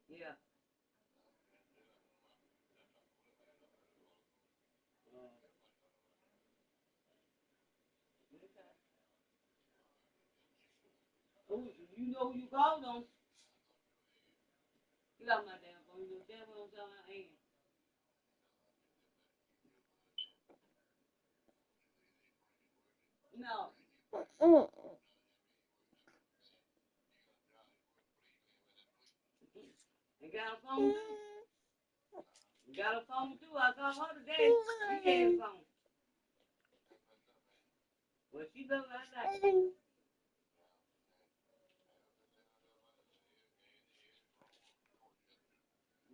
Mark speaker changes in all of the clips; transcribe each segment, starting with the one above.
Speaker 1: Yeah. Oh, you know who you called on. Get out my damn phone. You know damn well I'm telling my aunt. No. You got a phone too? You got a phone too? I called her today. She gave a phone. Well, she looked like that.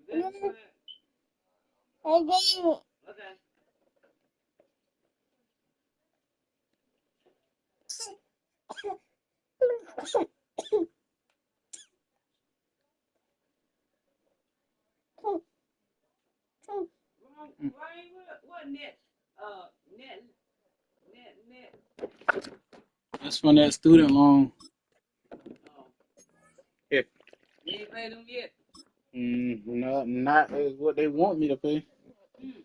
Speaker 1: You got to okay. Right, what net? Net, net.
Speaker 2: That's from that student loan.
Speaker 1: Oh,
Speaker 2: Yeah.
Speaker 1: you ain't paid them yet.
Speaker 2: No, not as what they want me to pay.
Speaker 1: Mm.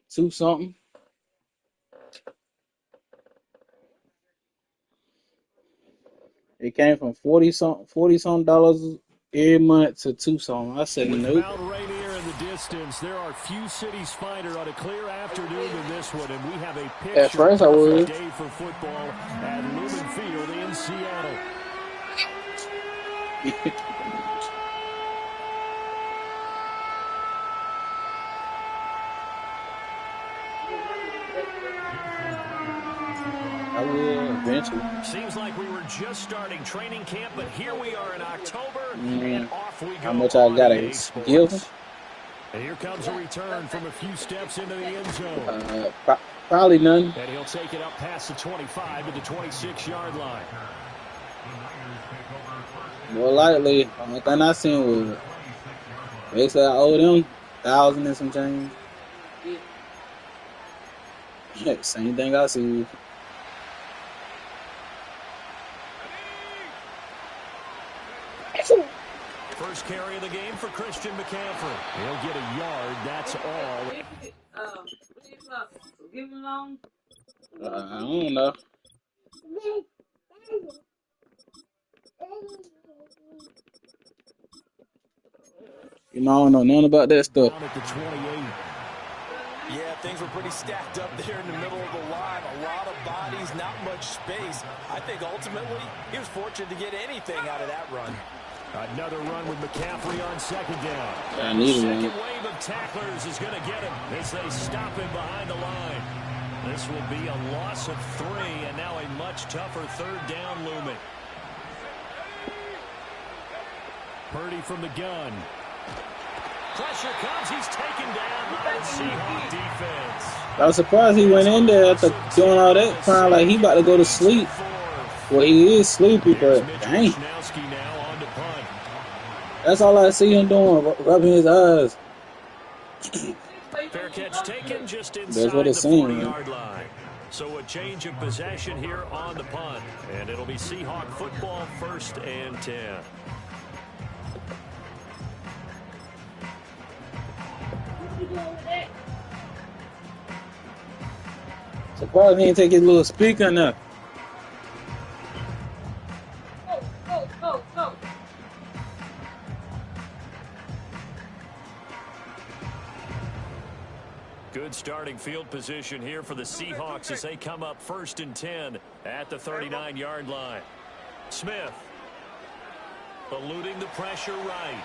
Speaker 2: 2 something. It came from 40 something dollars every month to 2 something. I said
Speaker 3: With
Speaker 2: nope.
Speaker 3: Mount Rainier in the distance, there are few cities finer on a clear afternoon than this one, and we have a
Speaker 2: At first I
Speaker 3: picture-perfect
Speaker 2: was.
Speaker 3: day for football at Lumen Field in Seattle.
Speaker 2: I will eventually.
Speaker 3: Seems like we were just starting training camp, but here we are in October, and off we
Speaker 2: How
Speaker 3: go
Speaker 2: much I
Speaker 3: on
Speaker 2: gotta
Speaker 3: EA
Speaker 2: give them?
Speaker 3: Sports. And here comes a return from a few steps into the end zone.
Speaker 2: Probably none.
Speaker 3: And he'll take it up past the 25 to the 26-yard line.
Speaker 2: More likely, only thing I seen was basically I owe them 1,000 and some change. Yeah, same thing I see.
Speaker 3: First carry of the game for Christian McCaffrey. He'll get a yard. That's all.
Speaker 1: Give him along.
Speaker 2: I don't know. You know, I don't know nothing about that stuff.
Speaker 3: Down at the 28.
Speaker 4: Yeah, things were pretty stacked up there in the middle of the line. A lot of bodies, not much space. I think ultimately he was fortunate to get anything out of that run.
Speaker 3: Another run with McCaffrey on second down.
Speaker 2: I need
Speaker 3: The
Speaker 2: one.
Speaker 3: second wave of tacklers is going to get him as they stop him behind the line. This will be a loss of 3, and now a much tougher third down looming. Purdy from the gun. Pressure comes. He's taken down by the Seahawk defense.
Speaker 2: I was surprised he went in there after doing all that, crying like he about to go to sleep. Well, he is sleepy, but dang. That's all I see him doing, rubbing his eyes.
Speaker 3: Fair catch taken just inside
Speaker 2: That's what
Speaker 3: the
Speaker 2: it's saying,
Speaker 3: 40-yard line. So a change of possession here on the punt, and it'll be Seahawk football 1st and 10.
Speaker 2: Surprised he didn't take his little speaker now.
Speaker 1: Go.
Speaker 3: Good starting field position here for the Seahawks as they come up 1st and 10 at the 39-yard line. Smith eluding the pressure right.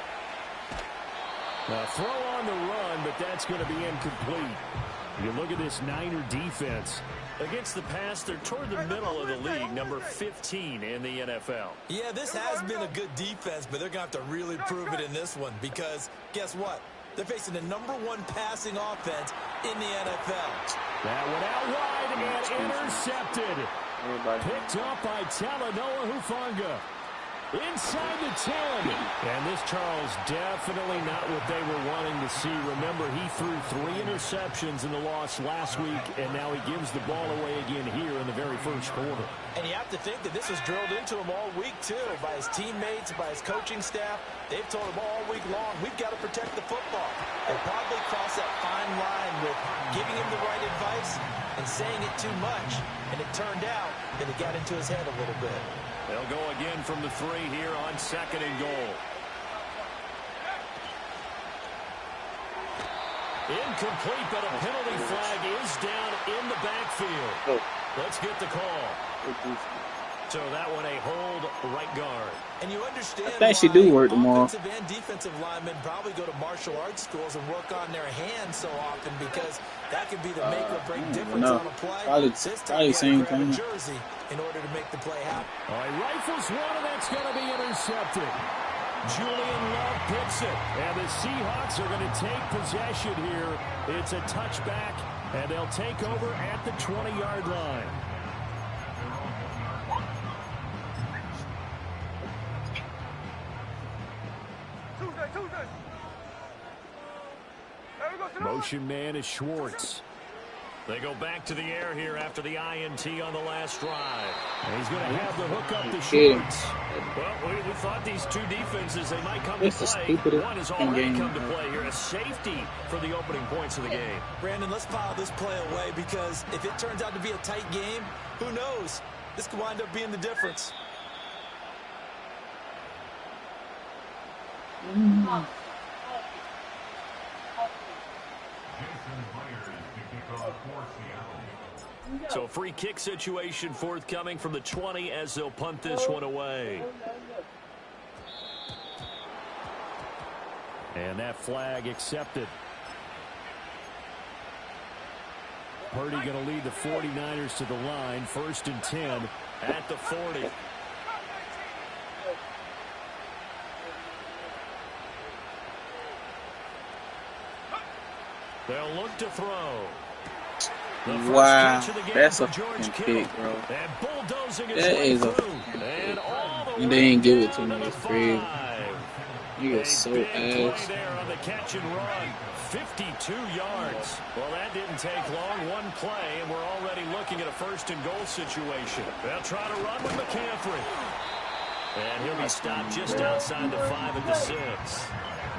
Speaker 3: A throw on the run, but that's going to be incomplete. You look at this Niner defense. Against the pass, they're toward the middle of the league, number 15 in the NFL.
Speaker 4: Yeah, this has been a good defense, but they're going to have to really prove it in this one because guess what? They're facing the #1 passing offense in the NFL.
Speaker 3: That one out wide and intercepted. Picked up by Talanoa Hufanga. Inside the 10. And this, Charles, definitely not what they were wanting to see. Remember, he threw 3 interceptions in the loss last week, and now he gives the ball away again here in the very first quarter.
Speaker 4: And you have to think that this was drilled into him all week, too, by his teammates, by his coaching staff. They've told him all week long, we've got to protect the football. They probably crossed that fine line with giving him the right advice and saying it too much. And it turned out that it got into his head a little bit.
Speaker 3: They'll go again from the 3 here on 2nd and goal. Incomplete, but a penalty flag is down in the backfield. Let's get the call. So that one a hold right guard.
Speaker 4: And you understand
Speaker 2: I think she do work tomorrow.
Speaker 4: Offensive and defensive linemen probably go to martial arts schools and work on their hands so often because that can be the make or break difference on a play. This time you have to grab a jersey in order to make the play happen.
Speaker 3: All right, rifles one, and that's going to be intercepted. Julian Love picks it, and the Seahawks are going to take possession here. It's a touchback, and they'll take over at the 20-yard line. Motion man is Schwartz. They go back to the air here after the INT on the last drive. And he's going to have the hook up to Schwartz. Well, we thought these two defenses, they might come to play. One has already come to play here. A safety for the opening points of the game.
Speaker 4: Brandon, let's pile this play away because if it turns out to be a tight game, who knows? This could wind up being the difference.
Speaker 3: So free kick situation forthcoming from the 20 as they'll punt this one away. And that flag accepted. Purdy going to lead the 49ers to the line. 1st and 10 at the 40. They'll look to throw.
Speaker 2: Wow, that's a fucking pick, bro. That is a fucking pick, bro. And they didn't give it to me. It's crazy. You are so ass.
Speaker 3: On the catch and run, 52 yards. Well, that didn't take long. One play, and we're already looking at a 1st and goal situation. They'll try to run with McCaffrey. And he'll be stopped just outside the 5 at the 6.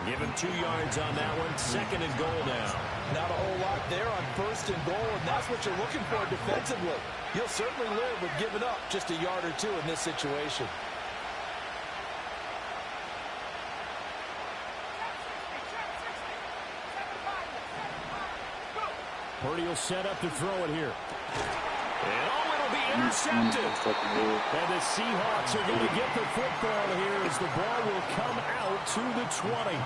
Speaker 3: Give him 2 yards on that one. 2nd and goal now.
Speaker 4: Not a whole lot there on 1st and goal, and that's what you're looking for defensively. You'll certainly live with giving up just a yard or 2 in this situation.
Speaker 3: Purdy will set up to throw it here. And it'll be intercepted. And the Seahawks are going to get the football here as the ball will come out to the 20.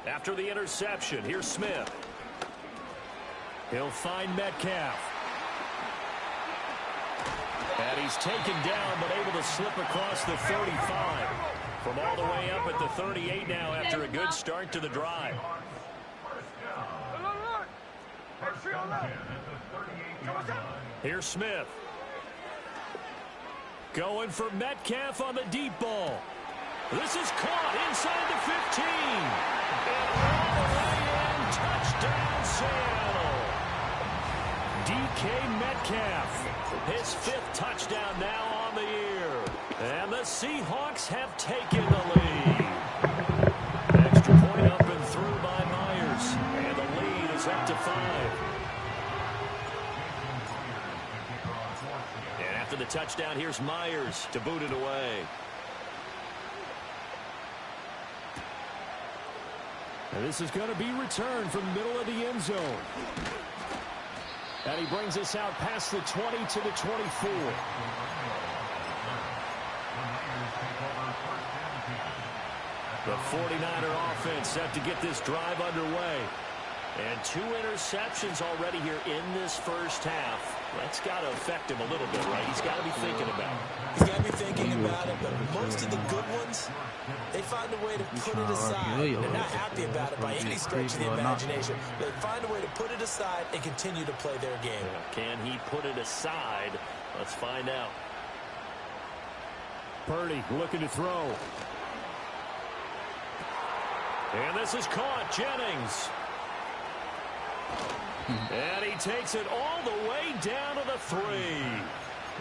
Speaker 3: After the interception, here's Smith. He'll find Metcalf. And he's taken down, but able to slip across the 35. From all the way up at the 38 now after a good start to the drive. Here's Smith. Going for Metcalf on the deep ball. This is caught inside the 15. And all the way in, touchdown Seattle. DK Metcalf, his 5th touchdown now on the year. And the Seahawks have taken the lead. Extra point up and through by Myers. And the lead is up to 5. And after the touchdown, here's Myers to boot it away. And this is going to be returned from the middle of the end zone. And he brings us out past the 20 to the 24. The 49er offense set to get this drive underway. And 2 interceptions already here in this first half. That's got to affect him a little bit, right? He's got to be thinking about it.
Speaker 4: He's got to be thinking about it, but most of the good ones, they find a way to put it aside. They're not happy about it by any stretch of the imagination. They find a way to put it aside and continue to play their game.
Speaker 3: Can he put it aside? Let's find out. Purdy looking to throw. And this is caught. Jennings. And he takes it all the way down to the 3.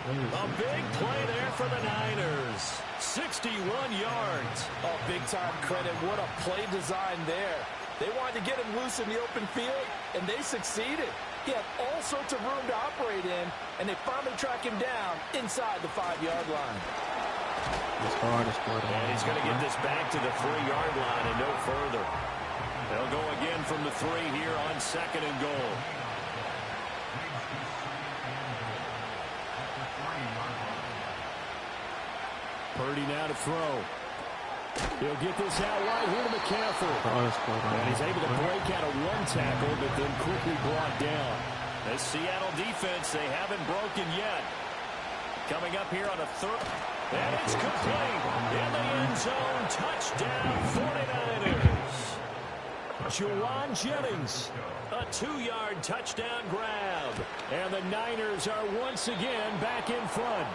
Speaker 3: A big play there for the Niners. 61 yards.
Speaker 4: Oh, big-time credit. What a play design there. They wanted to get him loose in the open field, and they succeeded. He had all sorts of room to operate in, and they finally track him down inside the 5-yard line.
Speaker 3: And he's going to get this back to the 3-yard line and no further. They'll go again from the 3 here on 2nd and goal. Purdy now to throw. He'll get this out wide here to McCaffrey. And he's able to break out of one tackle, but then quickly brought down. The Seattle defense, they haven't broken yet. Coming up here on a 3rd. And it's complete. In the end zone. Touchdown 49ers. Juwan Jennings, a 2-yard touchdown grab. And the Niners are once again back in front.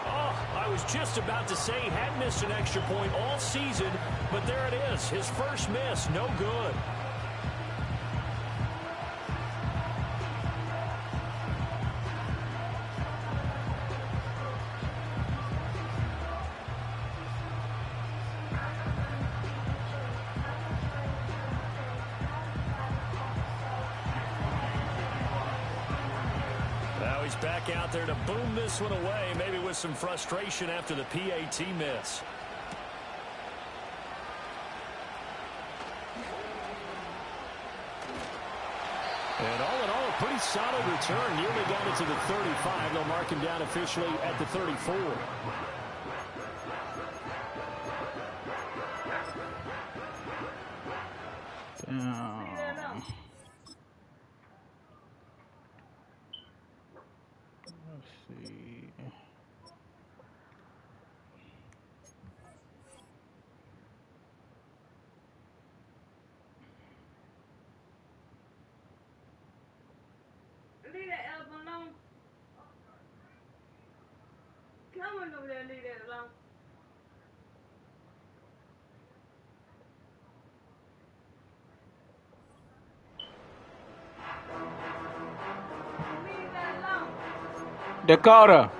Speaker 3: Oh, I was just about to say he hadn't missed an extra point all season, but there it is. His first miss, no good. He's back out there to boom this one away, maybe with some frustration after the PAT miss. And all in all, a pretty solid return. Nearly got it to the 35. They'll mark him down officially at the 34.
Speaker 1: Leave that album alone. Come on over there and leave that alone. Leave that alone.
Speaker 2: Dakota.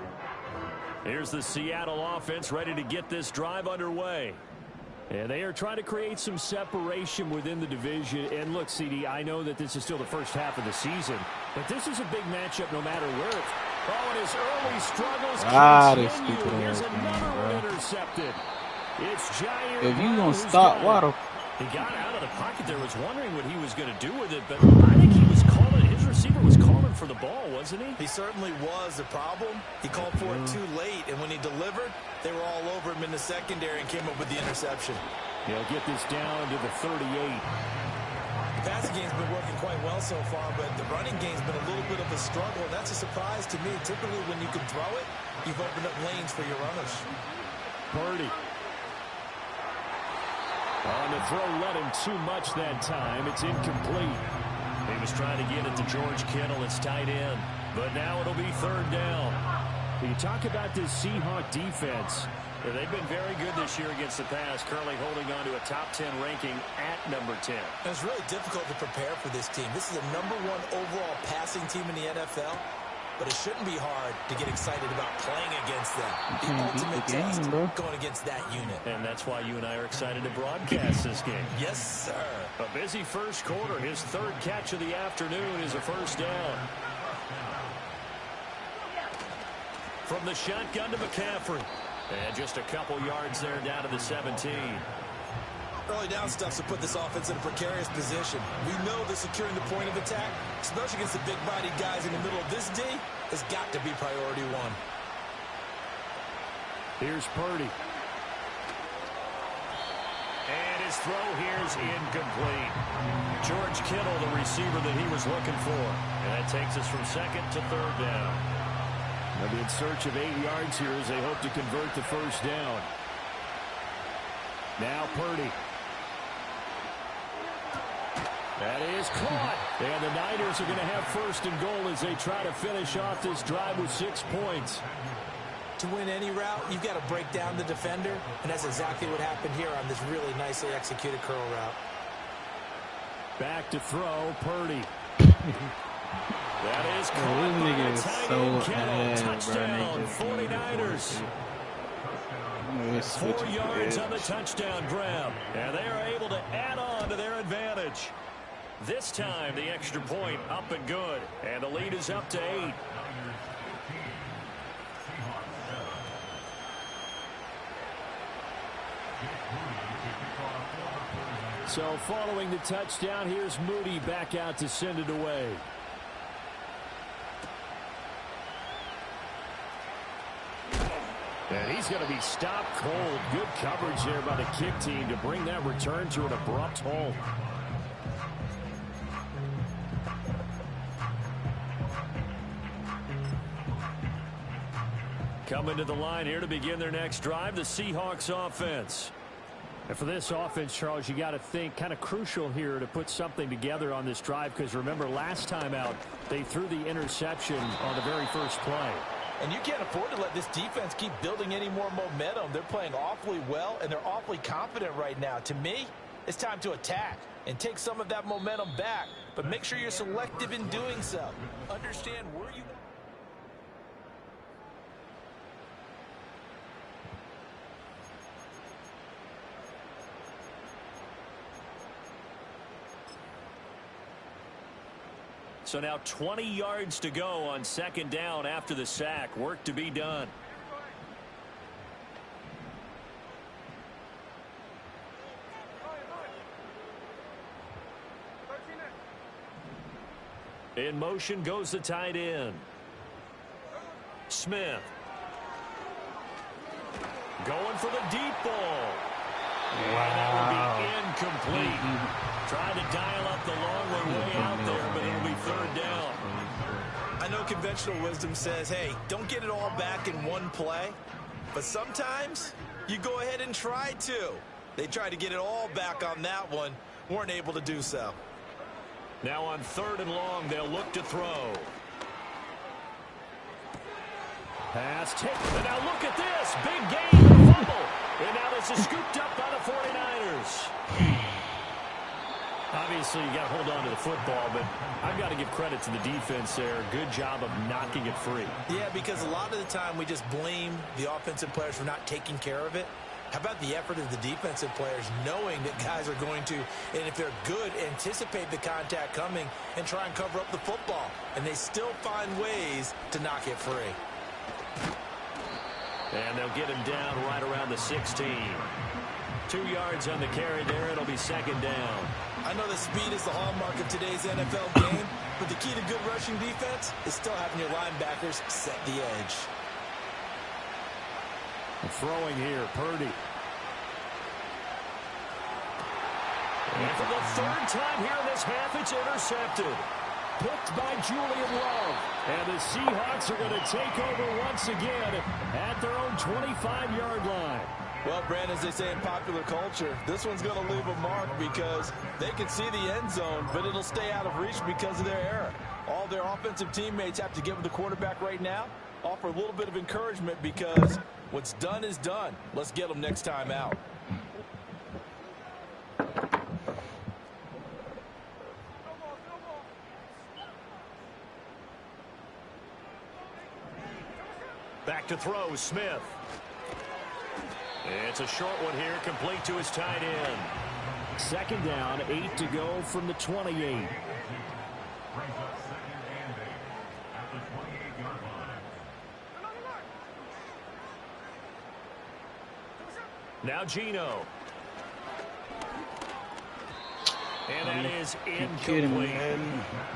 Speaker 3: Here's the Seattle offense ready to get this drive underway. And they are trying to create some separation within the division. And look, CD, I know that this is still the first half of the season, but this is a big matchup no matter where it's. Oh, and his early struggles continue. Here's another one intercepted. It's Jair.
Speaker 2: If you gonna stop Waddle.
Speaker 3: He got out of the pocket there, was wondering what he was going to do with it, but I think he was calling, his receiver was calling for the ball, wasn't he?
Speaker 4: He certainly was. The problem, he called for it too late, and when he delivered, they were all over him in the secondary and came up with the interception.
Speaker 3: He'll get this down to the 38.
Speaker 4: The passing game's been working quite well so far, but the running game's been a little bit of a struggle, and that's a surprise to me. Typically, when you can throw it, you've opened up lanes for your runners.
Speaker 3: Purdy. On the throw, let him too much that time. It's incomplete. He was trying to get it to George Kittle. It's tight end. But now it'll be 3rd down. You talk about this Seahawk defense. They've been very good this year against the pass, currently holding on to a top 10 ranking at number 10.
Speaker 4: It's really difficult to prepare for this team. This is a #1 overall passing team in the NFL. But it shouldn't be hard to get excited about playing against them. The ultimate test going against that unit.
Speaker 3: And that's why you and I are excited to broadcast this game.
Speaker 4: Yes, sir.
Speaker 3: A busy first quarter. His 3rd catch of the afternoon is a first down. From the shotgun to McCaffrey. And just a couple yards there down to the 17.
Speaker 4: Early down stuff to put this offense in a precarious position. We know that securing the point of attack, especially against the big-bodied guys in the middle of this D, has got to be priority 1.
Speaker 3: Here's Purdy. And his throw here is incomplete. George Kittle, the receiver that he was looking for. And that takes us from 2nd to 3rd down. They'll be in search of 8 yards here as they hope to convert the first down. Now Purdy. That is caught. And the Niners are going to have first and goal as they try to finish off this drive with 6 points.
Speaker 4: To win any route, you've got to break down the defender, and that's exactly what happened here on this really nicely executed curl route.
Speaker 3: Back to throw, Purdy. That is caught by the tight end Kittle. Touchdown, 49ers. 4 yards on the touchdown grab, and they are able to add on to their advantage. This time, the extra point up and good, and the lead is up to 8. So following the touchdown, here's Moody back out to send it away. And he's going to be stopped cold. Good coverage there by the kick team to bring that return to an abrupt halt. Coming to the line here to begin their next drive, the Seahawks offense. And for this offense, Charles, you got to think kind of crucial here to put something together on this drive, because remember last time out they threw the interception on the very first play.
Speaker 4: And you can't afford to let this defense keep building any more momentum. They're playing awfully well, and they're awfully confident right now. To me, it's time to attack and take some of that momentum back, but make sure you're selective in doing so. Understand where you...
Speaker 3: So now 20 yards to go on second down after the sack. Work to be done. In motion goes the tight end. Smith. Going for the deep ball. Wow. That will be incomplete. Trying to dial up the long way out there, but it'll be third down.
Speaker 4: I know conventional wisdom says, hey, don't get it all back in one play. But sometimes you go ahead and try to. They tried to get it all back on that one. Weren't able to do so.
Speaker 3: Now on third and long, they'll look to throw. Pass taken. And now look at this. Big game and fumble. And now this is scooped up by the 49ers. Obviously, you got to hold on to the football, but I've got to give credit to the defense there. Good job of knocking it free.
Speaker 4: Yeah, because a lot of the time we just blame the offensive players for not taking care of it. How about the effort of the defensive players knowing that guys are going to, and if they're good, anticipate the contact coming and try and cover up the football. And they still find ways to knock it free.
Speaker 3: And they'll get him down right around the 16. 2 yards on the carry there. It'll be second down.
Speaker 4: I know that speed is the hallmark of today's NFL game, but the key to good rushing defense is still having your linebackers set the edge.
Speaker 3: Throwing here, Purdy. And for the third time here in this half, it's intercepted. Picked by Julian Love. And the Seahawks are going to take over once again at their own 25-yard line.
Speaker 4: Well, Brandon, as they say in popular culture, this one's going to leave a mark because they can see the end zone, but it'll stay out of reach because of their error. All their offensive teammates have to give the quarterback right now, offer a little bit of encouragement because what's done is done. Let's get them next time out.
Speaker 3: Back to throw, Smith. It's a short one here, complete to his tight end. Second down, 8 to go from the 28. Now Geno. And that is incomplete.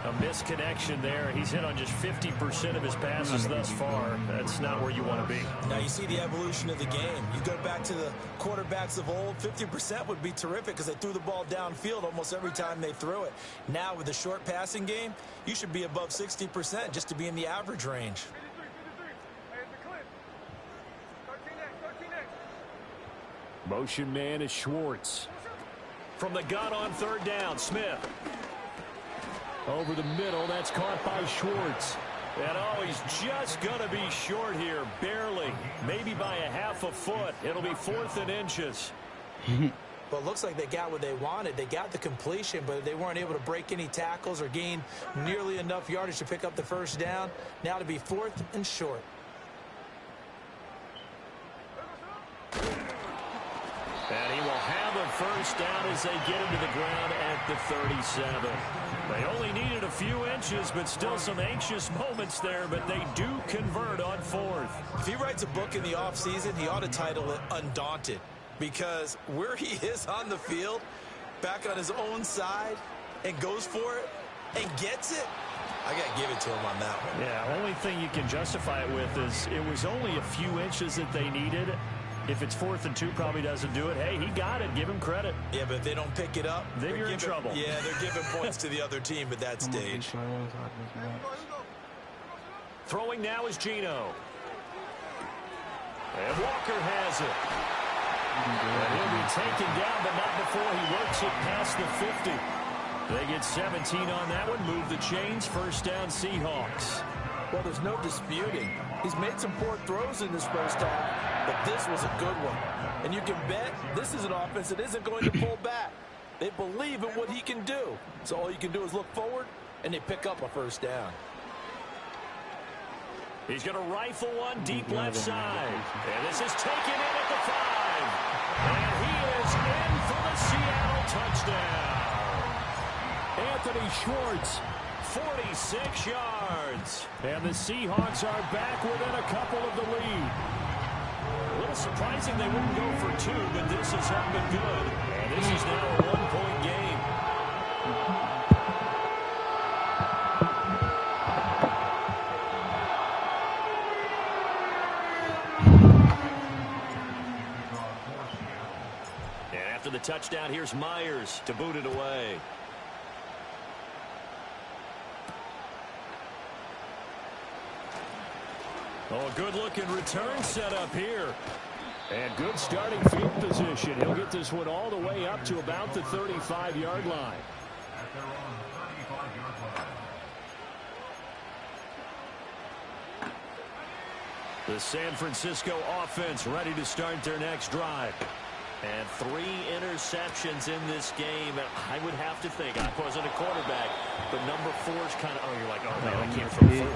Speaker 3: A misconnection there. He's hit on just 50% of his passes thus far. That's not where you want to be.
Speaker 4: Now you see the evolution of the game. You go back to the quarterbacks of old, 50% would be terrific because they threw the ball downfield almost every time they threw it. Now with the short passing game, you should be above 60% just to be in the average range.
Speaker 3: Motion man is Schwartz. From the gun on third down, Smith. Over the middle, that's caught by Schwartz. And oh, he's just going to be short here, barely. Maybe by a half a foot. It'll be 4th and inches.
Speaker 4: Well, it looks like they got what they wanted. They got the completion, but they weren't able to break any tackles or gain nearly enough yardage to pick up the first down. Now to be 4th and short.
Speaker 3: And he will have a first down as they get him to the ground at the 37. They only needed a few inches, but still some anxious moments there, but they do convert on 4th.
Speaker 4: If he writes a book in the offseason, he ought to title it Undaunted, because where he is on the field, back on his own side, and goes for it and gets it, I got to give it to him on that one.
Speaker 3: Yeah, only thing you can justify it with is it was only a few inches that they needed. If it's 4th and 2, probably doesn't do it. Hey, he got it. Give him credit.
Speaker 4: Yeah, but if they don't pick it up,
Speaker 3: then you're in trouble.
Speaker 4: Yeah, they're giving points to the other team at that stage.
Speaker 3: Throwing now is Geno. And Walker has it. And he'll be taken down, but not before he works it past the 50. They get 17 on that one. Move the chains. First down, Seahawks.
Speaker 4: Well, there's no disputing. He's made some poor throws in this first half, but this was a good one. And you can bet this is an offense that isn't going to pull back. They believe in what he can do. So all you can do is look forward, and they pick up a first down.
Speaker 3: He's going to rifle one deep left side. And this is taken in at the 5. And he is in for the Seattle touchdown. Anthony Schwartz, 46 yards. And the Seahawks are back within a couple of the lead. A little surprising they wouldn't go for 2, but this has not been good. And this is now a 1-point game. And after the touchdown, here's Myers to boot it away. Oh, good-looking return set up here. And good starting field position. He'll get this one all the way up to about the 35-yard line. The San Francisco offense ready to start their next drive. And 3 interceptions in this game. I would have to think, I wasn't a quarterback, but number 4 is kind of, oh, you're like, oh, man, I can't throw 4.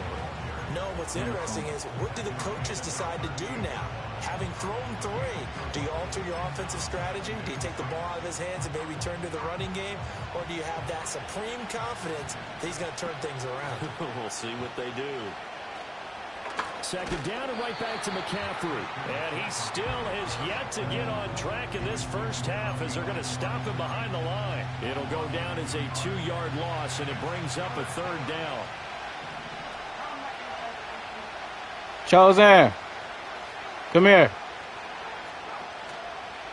Speaker 4: No, what's interesting is what do the coaches decide to do now? Having thrown 3, do you alter your offensive strategy? Do you take the ball out of his hands and maybe turn to the running game? Or do you have that supreme confidence that he's going to turn things around?
Speaker 3: We'll see what they do. Second down and right back to McCaffrey. And he still has yet to get on track in this first half as they're going to stop him behind the line. It'll go down as a 2-yard loss, and it brings up a 3rd down.
Speaker 2: Chosen, come here.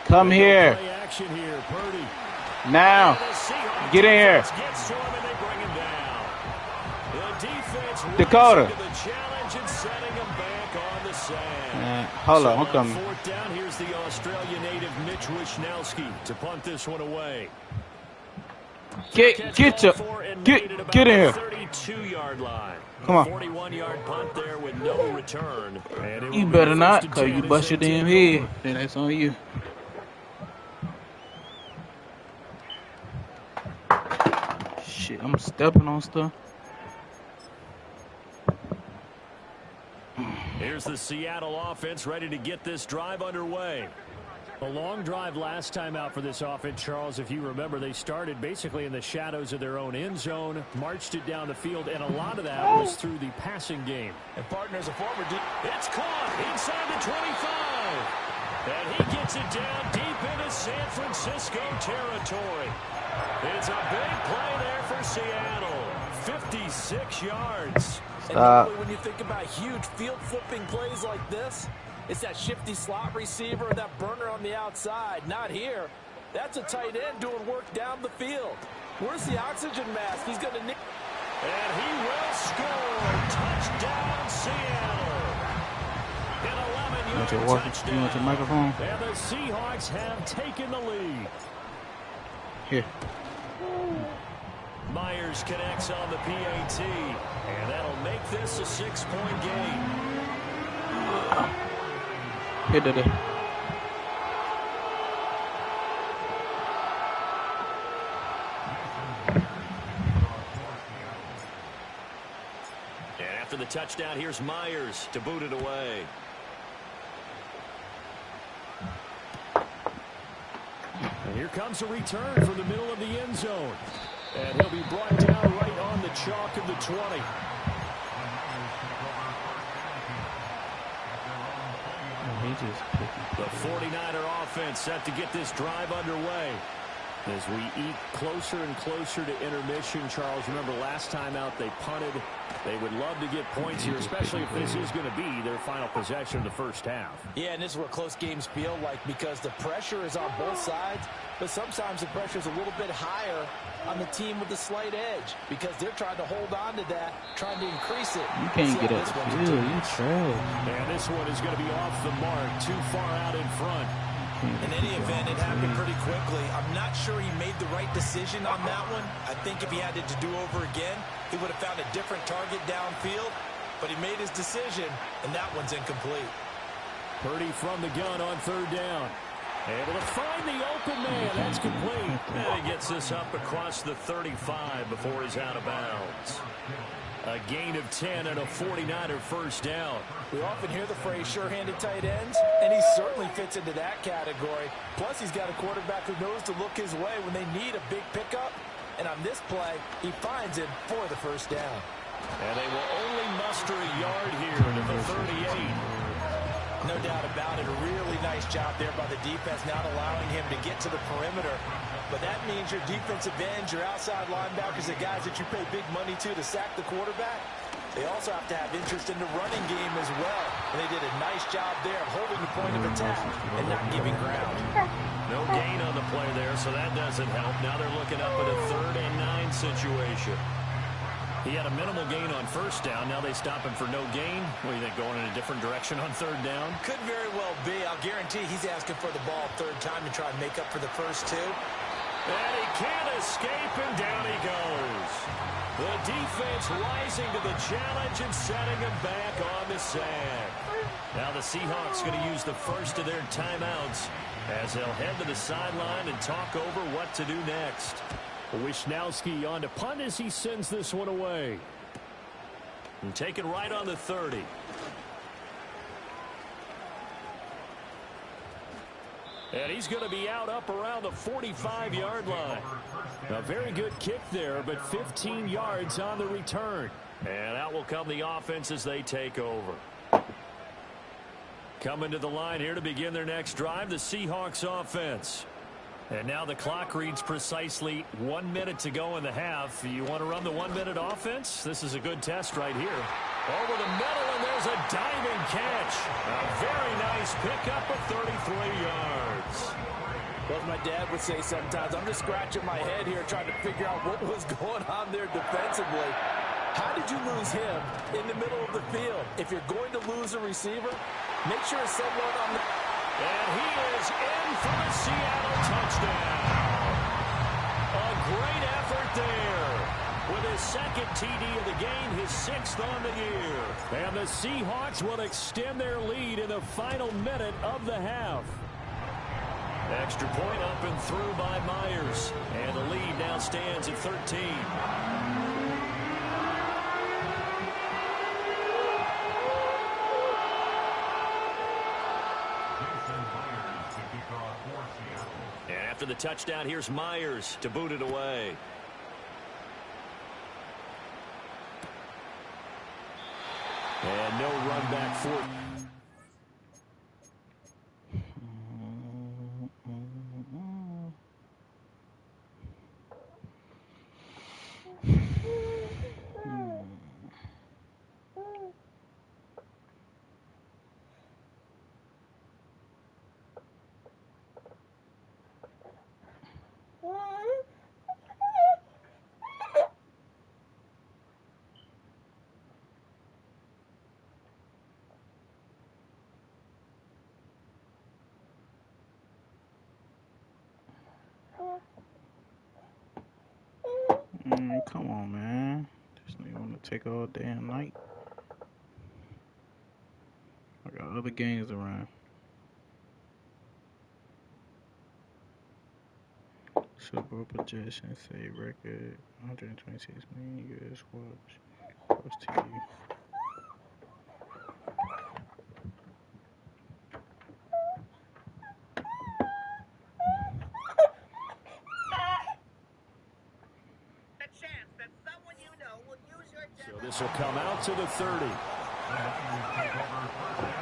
Speaker 2: Come here.
Speaker 3: Action here, Purdy.
Speaker 2: Now, get in here.
Speaker 3: Gets to him and they bring him down. The defense
Speaker 2: Dakota.
Speaker 3: rising to the challenge and setting him back on the sand.
Speaker 2: Hold on, I'm coming.
Speaker 3: 4th down, here's the Australian native Mitch Wishnowski to punt this one away.
Speaker 2: Get in here.
Speaker 3: 32-yard line.
Speaker 2: Come on.
Speaker 3: 41-yard punt there with no return. And
Speaker 2: You better not, because you bust your damn head. Then that's on you. Shit, I'm stepping on stuff.
Speaker 3: Here's the Seattle offense ready to get this drive underway. A long drive last time out for this offense, Charles. If you remember, they started basically in the shadows of their own end zone, marched it down the field, and a lot of that was through the passing game.
Speaker 4: And partners, a former
Speaker 3: it's caught inside the 25. And he gets it down deep into San Francisco territory. It's a big play there for Seattle. 56 yards.
Speaker 4: And normally when you think about huge field flipping plays like this, it's that shifty slot receiver or that burner on the outside. Not here. That's a tight end doing work down the field. Where's the oxygen mask? He's going to need.
Speaker 3: And he will score. Touchdown, Seattle. An 50-yard touchdown.
Speaker 2: You want your microphone?
Speaker 3: And the Seahawks have taken the lead.
Speaker 2: Here.
Speaker 3: Myers connects on the PAT, and that'll make this a 6-point game.
Speaker 2: Hit it.
Speaker 3: And after the touchdown, here's Myers to boot it away. And here comes a return from the middle of the end zone. And he'll be brought down right on the chalk of the 20. The 49er offense set to get this drive underway. As we eat closer and closer to intermission, Charles, remember last time out they punted. They would love to get points here, especially if this is going to be their final possession of the first half.
Speaker 4: Yeah, and this is where close games feel like, because the pressure is on both sides, but sometimes the pressure is a little bit higher on the team with the slight edge, because they're trying to hold on to that, trying to increase it.
Speaker 2: You can't get it. You trash.
Speaker 3: And this one is going to be off the mark, too far out in front.
Speaker 4: In any event, it happened pretty quickly. I'm not sure he made the right decision on that one. I think if he had it to do over again, he would have found a different target downfield. But he made his decision, and that one's incomplete.
Speaker 3: Purdy from the gun on third down. Able to find the open man. That's complete. And he gets this up across the 35 before he's out of bounds. A gain of 10 and a 49er first down.
Speaker 4: We often hear the phrase sure-handed tight ends, and he certainly fits into that category. Plus, he's got a quarterback who knows to look his way when they need a big pickup. And on this play, he finds it for the first down.
Speaker 3: And they will only muster a yard here to the 38.
Speaker 4: No doubt about it. A really nice job there by the defense, not allowing him to get to the perimeter. But that means your defensive ends, your outside linebackers, the guys that you pay big money to sack the quarterback, they also have to have interest in the running game as well. And they did a nice job there of holding the point of attack and not giving ground.
Speaker 3: No gain on the play there, so that doesn't help. Now they're looking up at a 3rd and 9 situation. He had a minimal gain on first down. Now they stop him for no gain. What do you think, going in a different direction on 3rd down?
Speaker 4: Could very well be. I'll guarantee he's asking for the ball 3rd time to try and make up for the first 2.
Speaker 3: And he can't escape, and down he goes. The defense rising to the challenge and setting him back on the sand. Now the Seahawks going to use the first of their timeouts as they'll head to the sideline and talk over what to do next. Wisnowski on to punt as he sends this one away. And taken right on the 30. And he's going to be out up around the 45-yard line. A very good kick there, but 15 yards on the return. And out will come the offense as they take over. Coming to the line here to begin their next drive, the Seahawks offense. And now the clock reads precisely 1 minute to go in the half. You want to run the 1 minute offense? This is a good test right here. Over the middle, and there's a diving catch. A very nice pickup of 33 yards.
Speaker 4: Well, as my dad would say sometimes, I'm just scratching my head here trying to figure out what was going on there defensively. How did you lose him in the middle of the field? If you're going to lose a receiver, make sure someone on the...
Speaker 3: And he is in for the Seattle touchdown. A great effort there. With his 2nd TD of the game, his 6th on the year. And the Seahawks will extend their lead in the final minute of the half. Extra point up and through by Myers. And the lead now stands at 13. And after the touchdown, here's Myers to boot it away. And no run back for...
Speaker 2: come on, man. This nigga want to take all day and night. I got other games around. Super Bowl projection, say record 126 million US watch. Post TV.
Speaker 3: So this will come out to the 30.